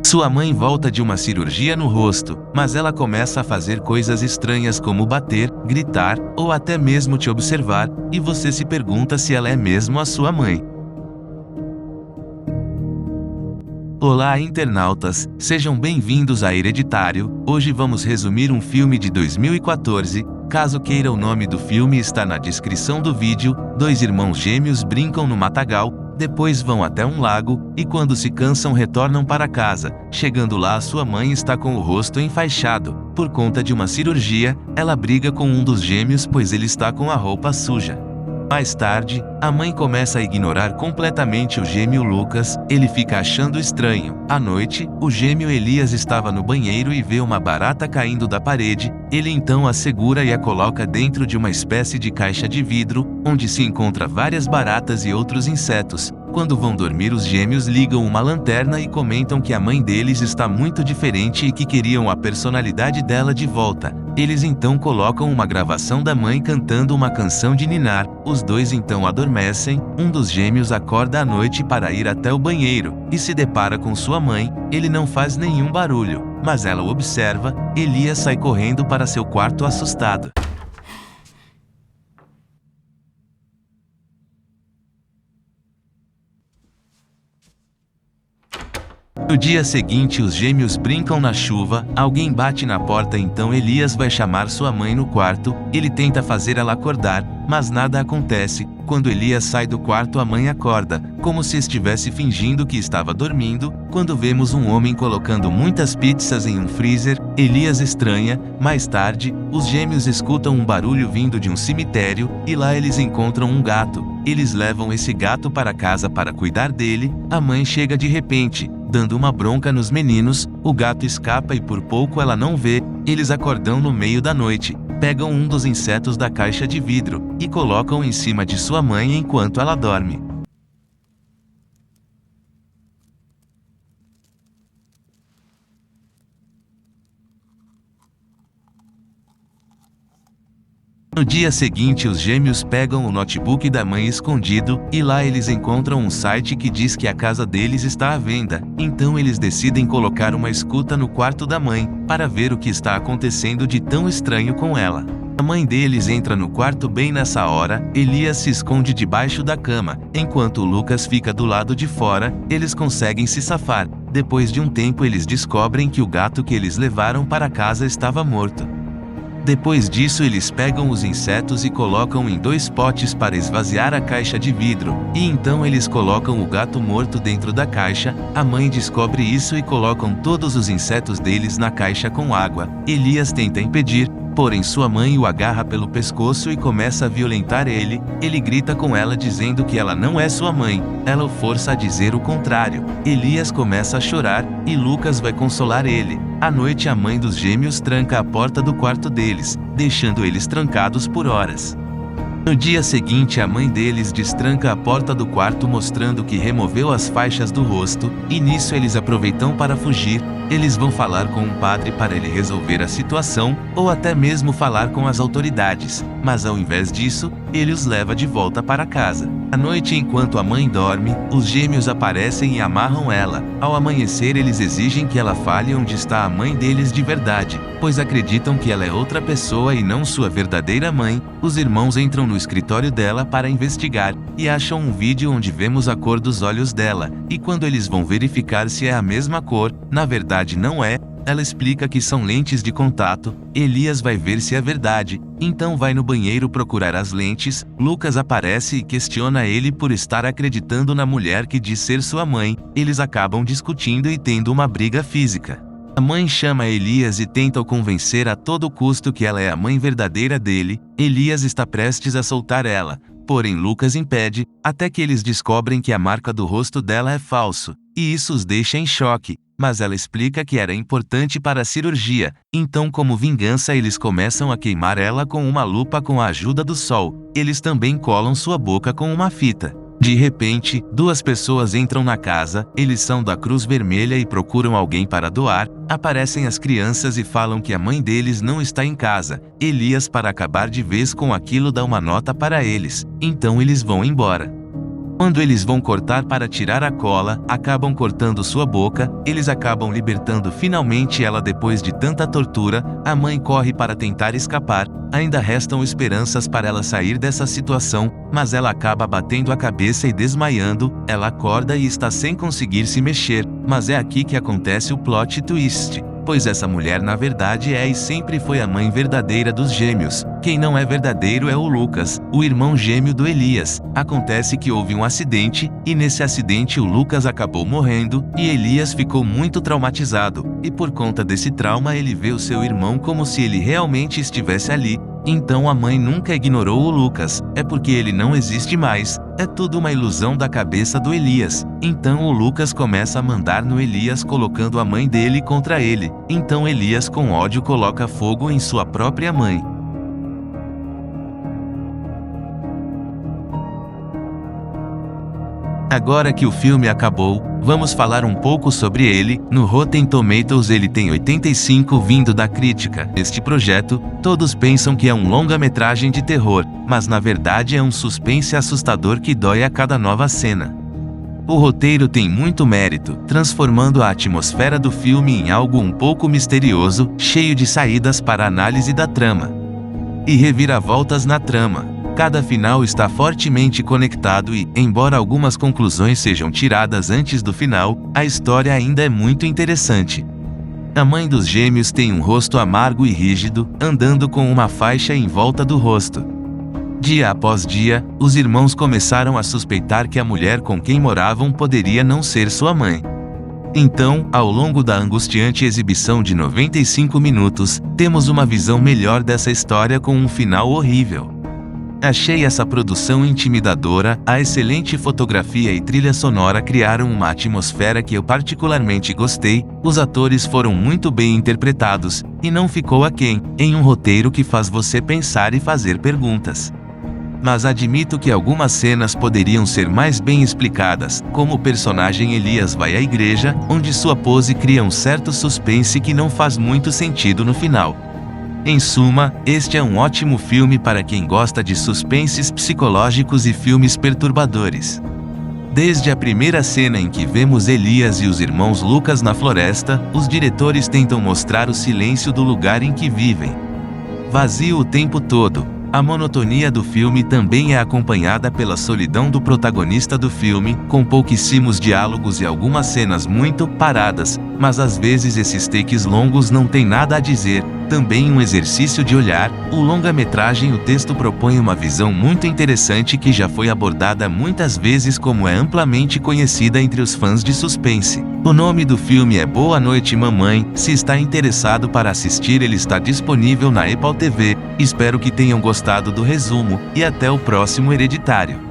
Sua mãe volta de uma cirurgia no rosto, mas ela começa a fazer coisas estranhas como bater, gritar, ou até mesmo te observar, e você se pergunta se ela é mesmo a sua mãe. Olá, internautas, sejam bem-vindos a Hereditário. Hoje vamos resumir um filme de 2014. Caso queira, o nome do filme está na descrição do vídeo. Dois irmãos gêmeos brincam no matagal, depois vão até um lago, e quando se cansam retornam para casa. Chegando lá, sua mãe está com o rosto enfaixado. Por conta de uma cirurgia, ela briga com um dos gêmeos pois ele está com a roupa suja. Mais tarde, a mãe começa a ignorar completamente o gêmeo Lucas, ele fica achando estranho. À noite, o gêmeo Elias estava no banheiro e vê uma barata caindo da parede, ele então a segura e a coloca dentro de uma espécie de caixa de vidro, onde se encontra várias baratas e outros insetos. Quando vão dormir, os gêmeos ligam uma lanterna e comentam que a mãe deles está muito diferente e que queriam a personalidade dela de volta. Eles então colocam uma gravação da mãe cantando uma canção de ninar. Os dois então adormecem. Um dos gêmeos acorda à noite para ir até o banheiro e se depara com sua mãe. Ele não faz nenhum barulho, mas ela o observa. Elias sai correndo para seu quarto assustado. No dia seguinte, os gêmeos brincam na chuva, alguém bate na porta, então Elias vai chamar sua mãe no quarto, ele tenta fazer ela acordar, mas nada acontece. Quando Elias sai do quarto, a mãe acorda, como se estivesse fingindo que estava dormindo. Quando vemos um homem colocando muitas pizzas em um freezer, Elias estranha. Mais tarde, os gêmeos escutam um barulho vindo de um cemitério, e lá eles encontram um gato. Eles levam esse gato para casa para cuidar dele. A mãe chega de repente, dando uma bronca nos meninos. O gato escapa e por pouco ela não vê. Eles acordam no meio da noite, pegam um dos insetos da caixa de vidro e colocam em cima de sua mãe enquanto ela dorme. No dia seguinte, os gêmeos pegam o notebook da mãe escondido, e lá eles encontram um site que diz que a casa deles está à venda. Então eles decidem colocar uma escuta no quarto da mãe, para ver o que está acontecendo de tão estranho com ela. A mãe deles entra no quarto bem nessa hora. Elias se esconde debaixo da cama, enquanto o Lucas fica do lado de fora. Eles conseguem se safar. Depois de um tempo, eles descobrem que o gato que eles levaram para casa estava morto. Depois disso, eles pegam os insetos e colocam em 2 potes para esvaziar a caixa de vidro, e então eles colocam o gato morto dentro da caixa. A mãe descobre isso e colocam todos os insetos deles na caixa com água. Elias tenta impedir, porém sua mãe o agarra pelo pescoço e começa a violentar ele. Ele grita com ela dizendo que ela não é sua mãe. Ela o força a dizer o contrário. Elias começa a chorar, e Lucas vai consolar ele. À noite, a mãe dos gêmeos tranca a porta do quarto deles, deixando eles trancados por horas. No dia seguinte, a mãe deles destranca a porta do quarto mostrando que removeu as faixas do rosto, e nisso eles aproveitam para fugir. Eles vão falar com um padre para ele resolver a situação, ou até mesmo falar com as autoridades, mas ao invés disso, ele os leva de volta para casa. À noite, enquanto a mãe dorme, os gêmeos aparecem e amarram ela. Ao amanhecer, eles exigem que ela fale onde está a mãe deles de verdade, pois acreditam que ela é outra pessoa e não sua verdadeira mãe. Os irmãos entram no escritório dela para investigar, e acham um vídeo onde vemos a cor dos olhos dela, e quando eles vão verificar se é a mesma cor, na verdade não é. Ela explica que são lentes de contato. Elias vai ver se é verdade, então vai no banheiro procurar as lentes. Lucas aparece e questiona ele por estar acreditando na mulher que diz ser sua mãe. Eles acabam discutindo e tendo uma briga física. A mãe chama Elias e tenta o convencer a todo custo que ela é a mãe verdadeira dele. Elias está prestes a soltar ela, porém Lucas impede, até que eles descobrem que a marca do rosto dela é falso, e isso os deixa em choque. Mas ela explica que era importante para a cirurgia, então como vingança eles começam a queimar ela com uma lupa com a ajuda do sol. Eles também colam sua boca com uma fita. De repente, 2 pessoas entram na casa. Eles são da Cruz Vermelha e procuram alguém para doar. Aparecem as crianças e falam que a mãe deles não está em casa. Elias, para acabar de vez com aquilo, dá uma nota para eles. Então eles vão embora. Quando eles vão cortar para tirar a cola, acabam cortando sua boca, eles acabam libertando finalmente ela depois de tanta tortura, a mãe corre para tentar escapar, ainda restam esperanças para ela sair dessa situação, mas ela acaba batendo a cabeça e desmaiando, ela acorda e está sem conseguir se mexer, mas é aqui que acontece o plot twist. Pois essa mulher na verdade é e sempre foi a mãe verdadeira dos gêmeos. Quem não é verdadeiro é o Lucas, o irmão gêmeo do Elias. Acontece que houve um acidente, e nesse acidente o Lucas acabou morrendo, e Elias ficou muito traumatizado, e por conta desse trauma ele vê o seu irmão como se ele realmente estivesse ali. Então a mãe nunca ignorou o Lucas, é porque ele não existe mais, é tudo uma ilusão da cabeça do Elias. Então o Lucas começa a mandar no Elias colocando a mãe dele contra ele. Então Elias com ódio coloca fogo em sua própria mãe. Agora que o filme acabou, vamos falar um pouco sobre ele. No Rotten Tomatoes ele tem 85 vindo da crítica. Este projeto, todos pensam que é um longa-metragem de terror, mas na verdade é um suspense assustador que dói a cada nova cena. O roteiro tem muito mérito, transformando a atmosfera do filme em algo um pouco misterioso, cheio de saídas para a análise da trama e reviravoltas na trama. Cada final está fortemente conectado e, embora algumas conclusões sejam tiradas antes do final, a história ainda é muito interessante. A mãe dos gêmeos tem um rosto amargo e rígido, andando com uma faixa em volta do rosto. Dia após dia, os irmãos começaram a suspeitar que a mulher com quem moravam poderia não ser sua mãe. Então, ao longo da angustiante exibição de 95 minutos, temos uma visão melhor dessa história com um final horrível. Achei essa produção intimidadora, a excelente fotografia e trilha sonora criaram uma atmosfera que eu particularmente gostei, os atores foram muito bem interpretados, e não ficou aquém, em um roteiro que faz você pensar e fazer perguntas. Mas admito que algumas cenas poderiam ser mais bem explicadas, como o personagem Elias vai à igreja, onde sua pose cria um certo suspense que não faz muito sentido no final. Em suma, este é um ótimo filme para quem gosta de suspenses psicológicos e filmes perturbadores. Desde a primeira cena em que vemos Elias e os irmãos Lucas na floresta, os diretores tentam mostrar o silêncio do lugar em que vivem. Vazio o tempo todo. A monotonia do filme também é acompanhada pela solidão do protagonista do filme, com pouquíssimos diálogos e algumas cenas muito paradas, mas às vezes esses takes longos não têm nada a dizer. Também um exercício de olhar, o longa-metragem o texto propõe uma visão muito interessante que já foi abordada muitas vezes como é amplamente conhecida entre os fãs de suspense. O nome do filme é Boa Noite Mamãe, se está interessado para assistir ele está disponível na Apple TV, espero que tenham gostado do resumo, e até o próximo Hereditário.